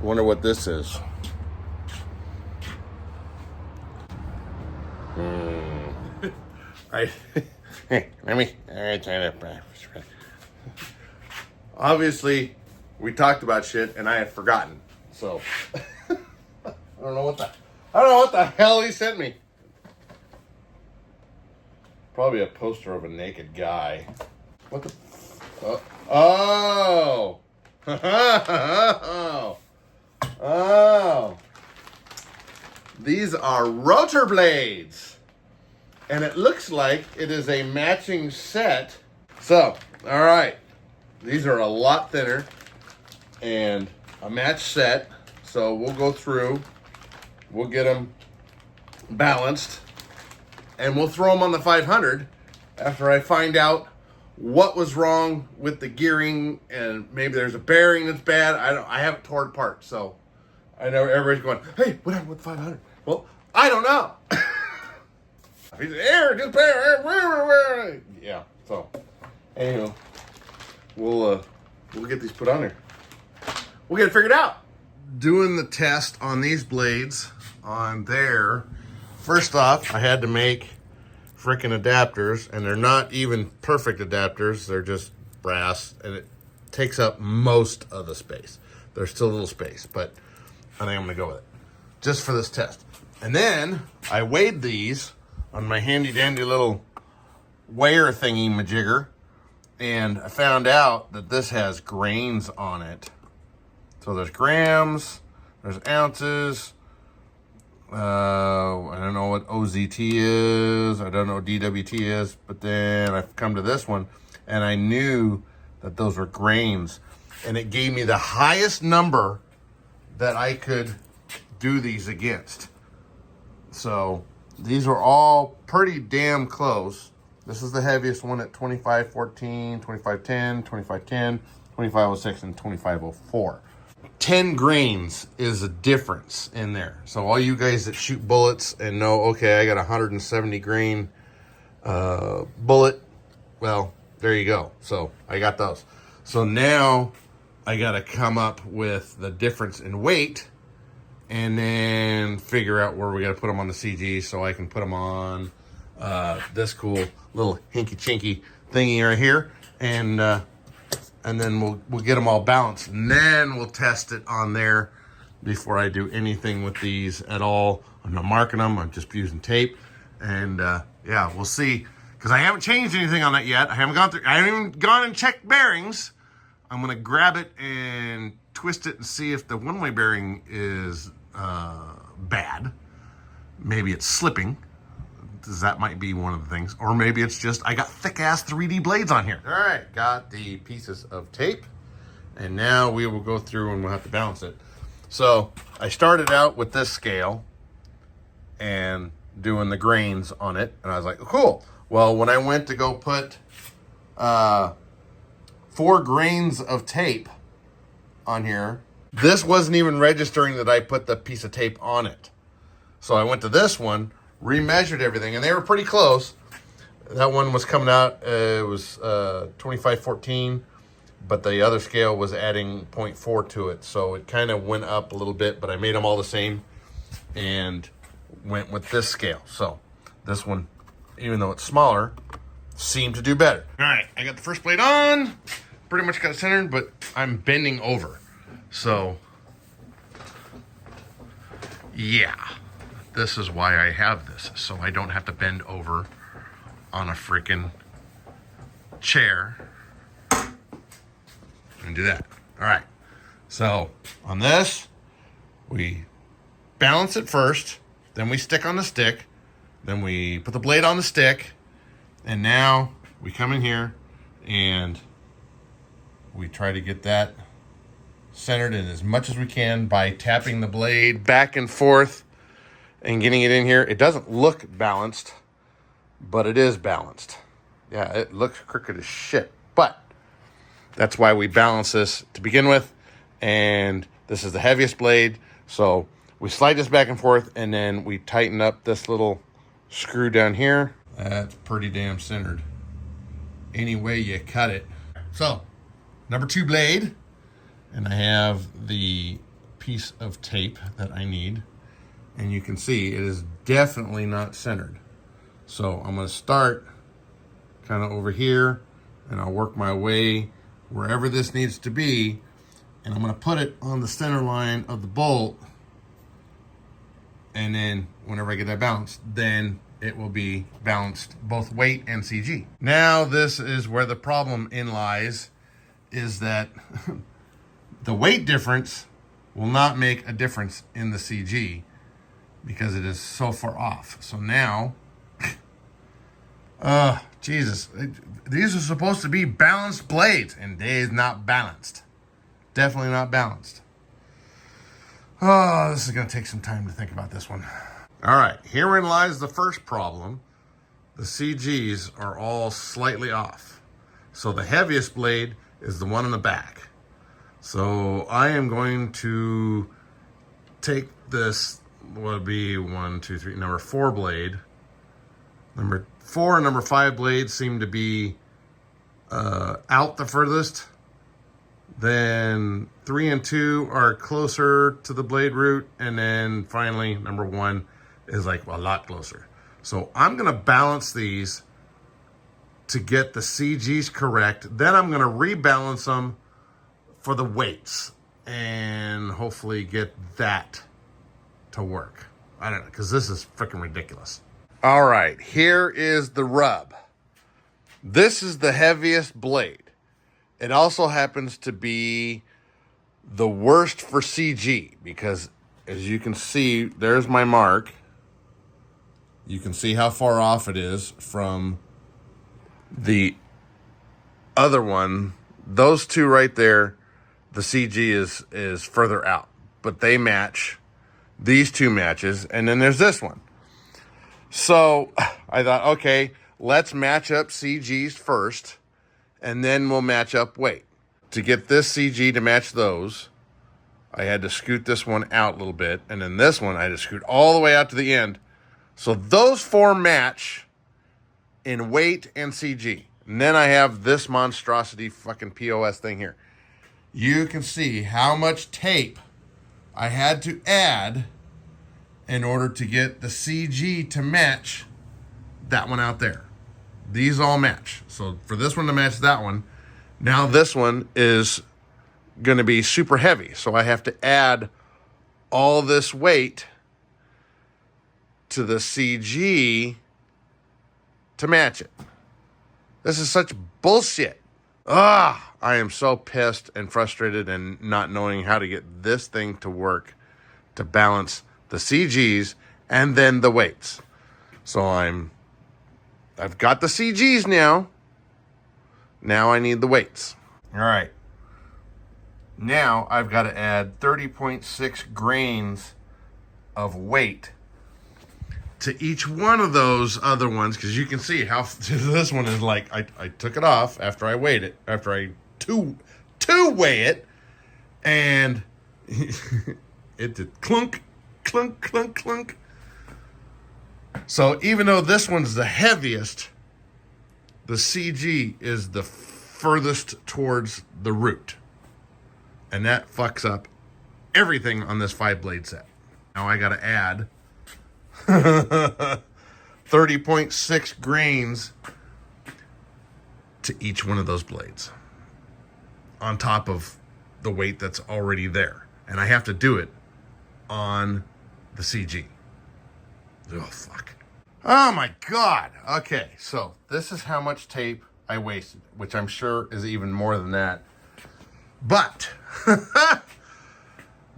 Wonder what this is. Right. Let me. Obviously, we talked about shit, and I had forgotten. So I don't know what the hell he sent me. Probably a poster of a naked guy. What the? Oh. Oh. These are rotor blades. And it looks like it is a matching set. So, all right. These are a lot thinner and a match set. So we'll go through, we'll get them balanced, and we'll throw them on the 500 after I find out what was wrong with the gearing, and maybe there's a bearing that's bad. I haven't torn it apart, so I know everybody's going, hey, what happened with the 500? Well, I don't know. He said, air, just bear. Yeah, so anyway, we'll get these put on there. We'll get it figured out. Doing the test on these blades on there. First off, I had to make freaking adapters, and they're not even perfect adapters. They're just brass, and it takes up most of the space. There's still a little space, but I think I'm gonna go with it just for this test. And then I weighed these on my handy dandy little weigher thingy majigger, and I found out that this has grains on it. So there's grams, there's ounces. I don't know what OZT is. I don't know what DWT is. But then I've come to this one, and I knew that those were grains. And it gave me the highest number that I could do these against. So these are all pretty damn close. This is the heaviest one at 2514, 2510, 2510, 2506, and 2504. 10 grains is a difference in there. So all you guys that shoot bullets and know, okay, I got a 170 grain bullet, well, there you go. So I got those. So now I got to come up with the difference in weight and then figure out where we got to put them on the CG so I can put them on this cool little hinky-chinky thingy right here. And then we'll get them all balanced, and then we'll test it on there before I do anything with these at all. I'm not marking them. I'm just using tape, and yeah, we'll see. Because I haven't changed anything on that yet. I haven't even gone and checked bearings. I'm gonna grab it and twist it and see if the one-way bearing is bad. Maybe it's slipping. That might be one of the things. Or maybe it's just I got thick-ass 3D blades on here. All right, got the pieces of tape. And now we will go through and we'll have to balance it. So I started out with this scale and doing the grains on it. And I was like, cool. Well, when I went to go put 4 grains of tape on here, this wasn't even registering that I put the piece of tape on it. So I went to this one, remeasured everything, and they were pretty close. That one was coming out, it was 2514, but the other scale was adding 0.4 to it, so it kind of went up a little bit, but I made them all the same and went with this scale. So this one, even though it's smaller, seemed to do better. All right, I got the first blade on, pretty much got it centered, but I'm bending over. So yeah. This is why I have this, so I don't have to bend over on a freaking chair and do that. All right, so on this, we balance it first, then we stick on the stick, then we put the blade on the stick, and now we come in here and we try to get that centered in as much as we can by tapping the blade back and forth and getting it in here. It doesn't look balanced, but it is balanced. Yeah, it looks crooked as shit, but that's why we balance this to begin with, and this is the heaviest blade, so we slide this back and forth, and then we tighten up this little screw down here. That's pretty damn centered any way you cut it. So, number 2 blade and I have the piece of tape that I need, and you can see it is definitely not centered. So I'm going to start kind of over here, and I'll work my way wherever this needs to be, and I'm going to put it on the center line of the bolt, and then whenever I get that balanced, then it will be balanced both weight and CG. Now this is where the problem lies, is that the weight difference will not make a difference in the CG because it is so far off. So now, Jesus, these are supposed to be balanced blades, and they is not balanced. Definitely not balanced. Oh, this is going to take some time to think about this one. All right, herein lies the first problem. The CGs are all slightly off. So the heaviest blade is the one in the back. So I am going to take this, what would be 1, 2, 3, number 4 blade. Number 4 and number 5 blades seem to be out the furthest. Then 3 and 2 are closer to the blade root. And then finally, number 1 is like a lot closer. So I'm going to balance these to get the CGs correct. Then I'm going to rebalance them for the weights and hopefully get that to work. I don't know, because this is freaking ridiculous. All right, here is the rub. This is the heaviest blade. It also happens to be the worst for CG because, as you can see, there's my mark. You can see how far off it is from the other one. Those two right there, the CG is further out, but they match. These two matches, and then there's this one. So I thought, okay, let's match up CGs first, and then we'll match up weight. To get this CG to match those, I had to scoot this one out a little bit, and then this one I had to scoot all the way out to the end. So those 4 match in weight and CG. And then I have this monstrosity fucking POS thing here. You can see how much tape I had to add in order to get the CG to match that one out there. These all match. So for this one to match that one, now this one is going to be super heavy. So I have to add all this weight to the CG to match it. This is such bullshit. I am so pissed and frustrated and not knowing how to get this thing to work to balance the CGs and then the weights. So I've got the CGs now. Now I need the weights. All right. Now I've got to add 30.6 grains of weight to each one of those other ones, because you can see how this one is like, I took it off after I weighed it, after I two weigh it, and it did clunk, clunk, clunk, clunk. So even though this one's the heaviest, the CG is the furthest towards the root. And that fucks up everything on this 5-blade set. Now I got to add 30.6 grains to each one of those blades on top of the weight that's already there. And I have to do it on the CG. Oh, fuck. Oh, my God. Okay, so this is how much tape I wasted, which I'm sure is even more than that. But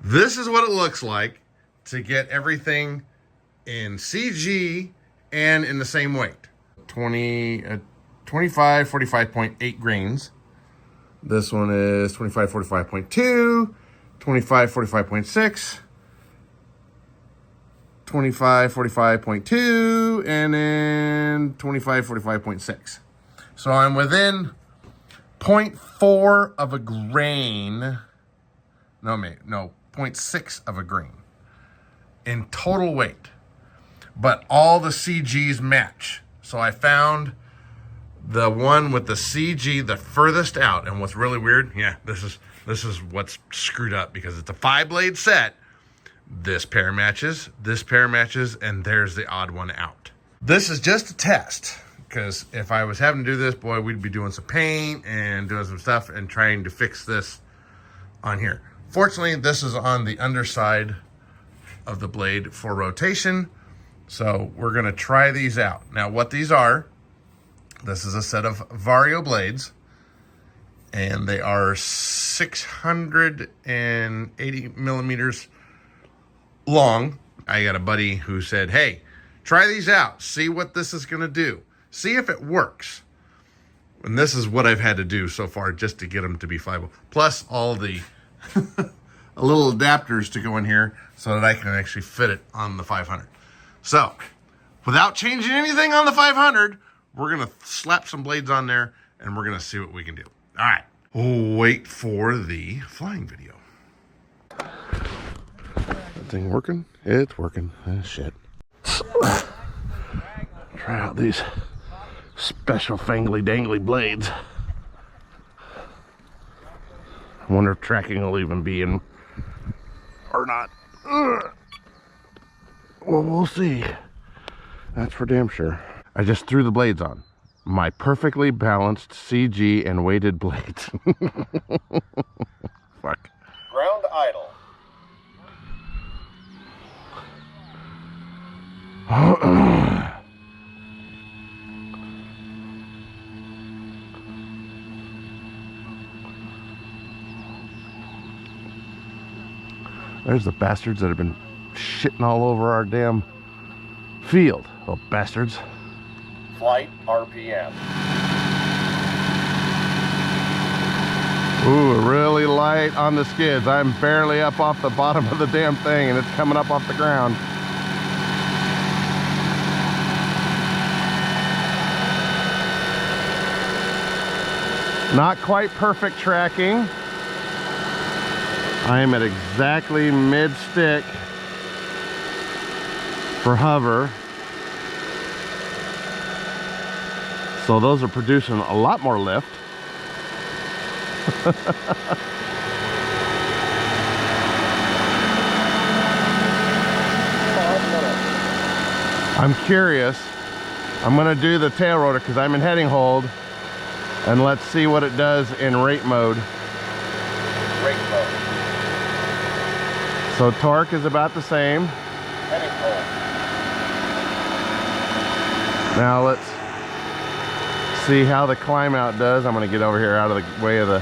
this is what it looks like to get everything in CG and in the same weight. 45.8 grains. This one is 45.2, 45.6, 45.2, and then 45.6. So I'm within 0.4 of a grain. No, 0.6 of a grain in total weight. But all the CGs match. So I found the one with the CG the furthest out. And what's really weird, this This is what's screwed up because it's a 5-blade set. This pair matches, and there's the odd one out. This is just a test, because if I was having to do this, boy, we'd be doing some paint and doing some stuff and trying to fix this on here. Fortunately, this is on the underside of the blade for rotation, so we're gonna try these out. Now, what these are, this is a set of Vario blades, and they are 680 millimeters long. I got a buddy who said, hey, try these out, see what this is gonna do, see if it works. And this is what I've had to do so far just to get them to be 5. Plus all the little adapters to go in here so that I can actually fit it on the 500. So without changing anything on the 500, we're gonna slap some blades on there and we're gonna see what we can do. All right, wait for the flying video. Thing working? It's working. Shit. Try out these special fangly dangly blades. I wonder if tracking will even be in or not. Well, we'll see. That's for damn sure. I just threw the blades on. My perfectly balanced CG and weighted blades. Fuck. Ground idle. There's the bastards that have been shitting all over our damn field. Little bastards. Flight RPM. Ooh, really light on the skids. I'm barely up off the bottom of the damn thing and it's coming up off the ground. Not quite perfect tracking. I am at exactly mid-stick for hover. So those are producing a lot more lift. I'm curious. I'm gonna do the tail rotor because I'm in heading hold. And let's see what it does in rate mode. Rate mode. So torque is about the same. Heading hold. Now let's see how the climb out does. I'm gonna get over here out of the way of the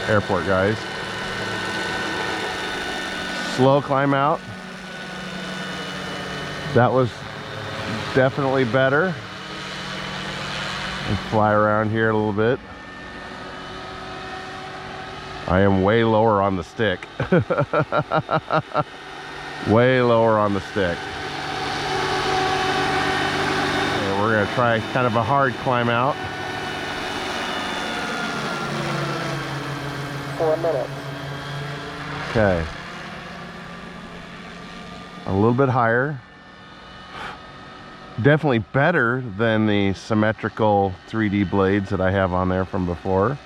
airport guys. Slow climb out. That was definitely better. And fly around here a little bit. I am way lower on the stick. Way lower on the stick. And we're gonna try kind of a hard climb out. 4 minutes. Okay. A little bit higher. Definitely better than the symmetrical 3D blades that I have on there from before.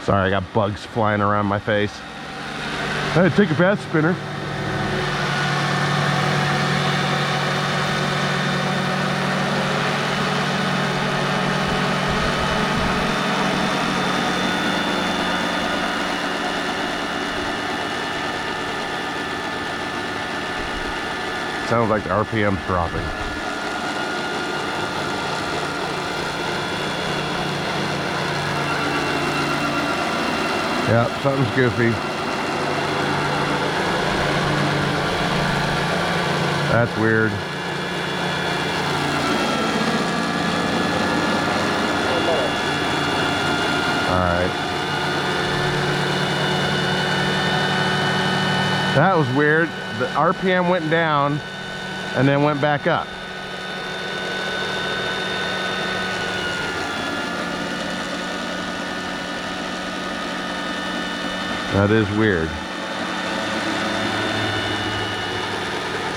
Sorry, I got bugs flying around my face. Hey, take a bath, spinner. Sounds like the RPM's dropping. Yeah, something's goofy. That's weird. Alright. That was weird. The RPM went down and then went back up. That is weird.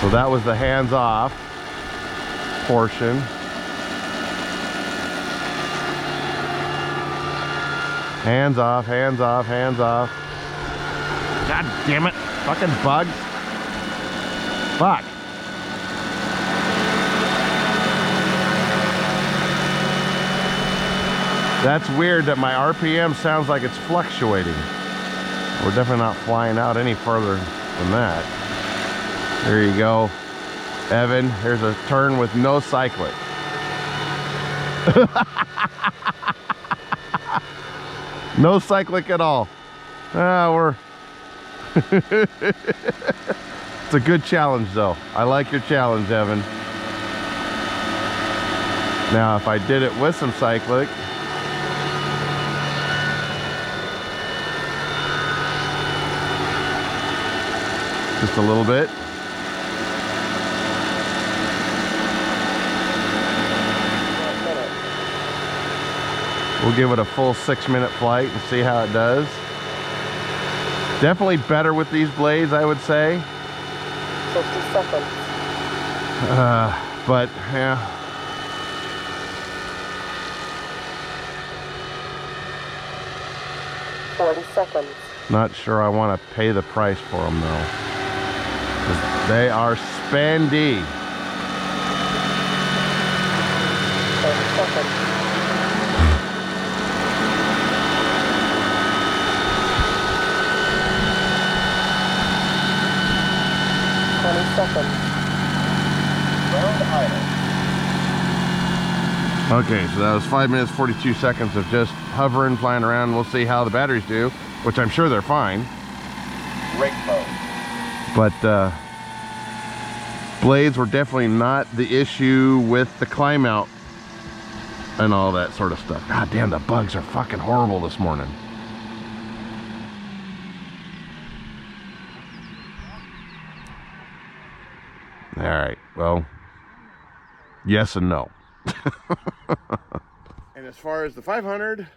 So that was the hands-off portion. Hands off, hands off, hands off. God damn it. Fucking bugs. Fuck. That's weird that my RPM sounds like it's fluctuating. We're definitely not flying out any further than that. There you go. Evan, here's a turn with no cyclic. No cyclic at all. It's a good challenge though. I like your challenge, Evan. Now if I did it with some cyclic, just a little bit. We'll give it a full 6-minute flight and see how it does. Definitely better with these blades, I would say. 50 seconds. But yeah. $40. Not sure I want to pay the price for them though. 'Cause they are spendy. 30 seconds. Seconds. Ground idle. Okay, so that was 5 minutes 42 seconds of just hovering, flying around. We'll see how the batteries do, which I'm sure they're fine. Brake mode. But blades were definitely not the issue with the climb out and all that sort of stuff. God damn, the bugs are fucking horrible this morning. All right, well, yes and no. And as far as the 500,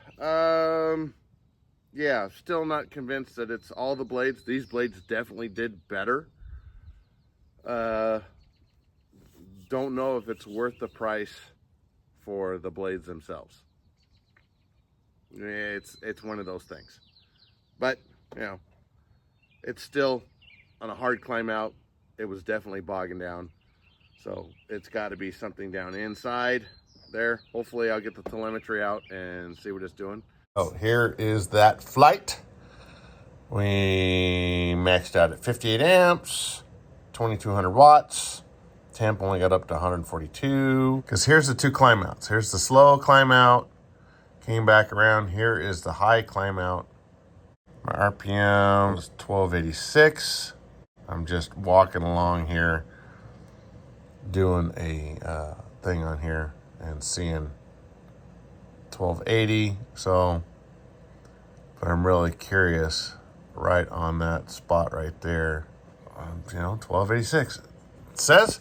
yeah, still not convinced that it's all the blades. These blades definitely did better. Don't know if it's worth the price for the blades themselves. It's one of those things. But, you know, it's still on a hard climb out. It was definitely bogging down. So it's got to be something down inside there. Hopefully I'll get the telemetry out and see what it's doing. Oh, here is that flight. We maxed out at 58 amps, 2200 watts. Temp only got up to 142. Because here's the two climb outs. Here's the slow climb out. Came back around. Here is the high climb out. My RPM is 1286. I'm just walking along here, doing a thing on here and seeing 1280. So, but I'm really curious right on that spot right there. You know, 1286. It says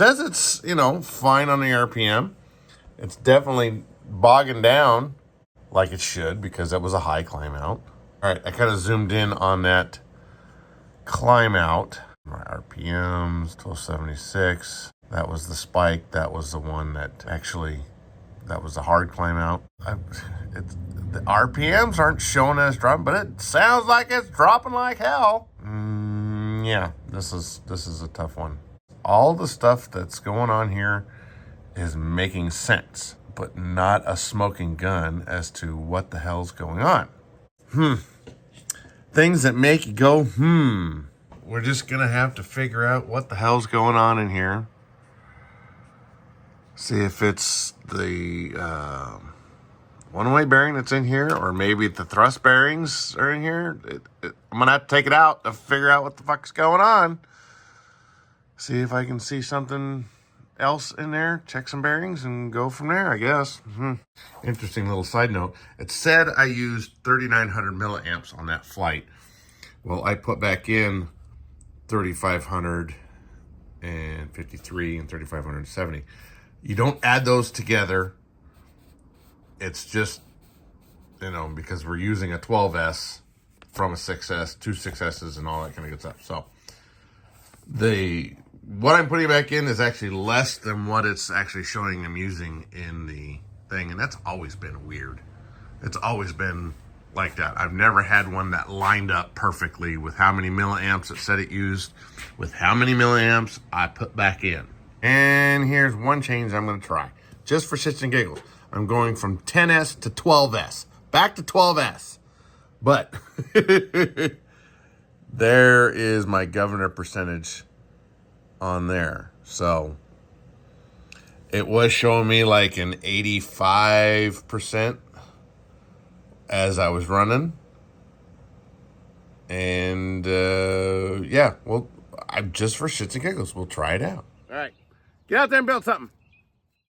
it's, you know, fine on the RPM. It's definitely bogging down like it should because that was a high climb out. All right, I kind of zoomed in on that climb out. My RPMs 1276. That was the spike. That was the one that actually, that was the hard climb out. The RPMs aren't showing us dropping, but it sounds like it's dropping like hell. Yeah, this is a tough one. All the stuff that's going on here is making sense, but not a smoking gun as to what the hell's going on. Things that make you go, We're just gonna have to figure out what the hell's going on in here. See if it's the one-way bearing that's in here, or maybe the thrust bearings are in here. I'm gonna have to take it out to figure out what the fuck's going on. See if I can see something else in there, check some bearings, and go from there, I guess. Interesting little side note. It said I used 3,900 milliamps on that flight. Well, I put back in 3,553 and 3,570. You don't add those together. It's just, you know, because we're using a 12S from a 6S, two 6S's and all that kind of good stuff. So what I'm putting back in is actually less than what it's actually showing I'm using in the thing. And that's always been weird. It's always been like that. I've never had one that lined up perfectly with how many milliamps it said it used, with how many milliamps I put back in. And here's one change I'm going to try, just for shits and giggles. I'm going from 10S to 12S, back to 12S. But there is my governor percentage on there. So it was showing me like an 85% as I was running. And yeah, well, I'm just for shits and giggles. We'll try it out. All right, get out there and build something.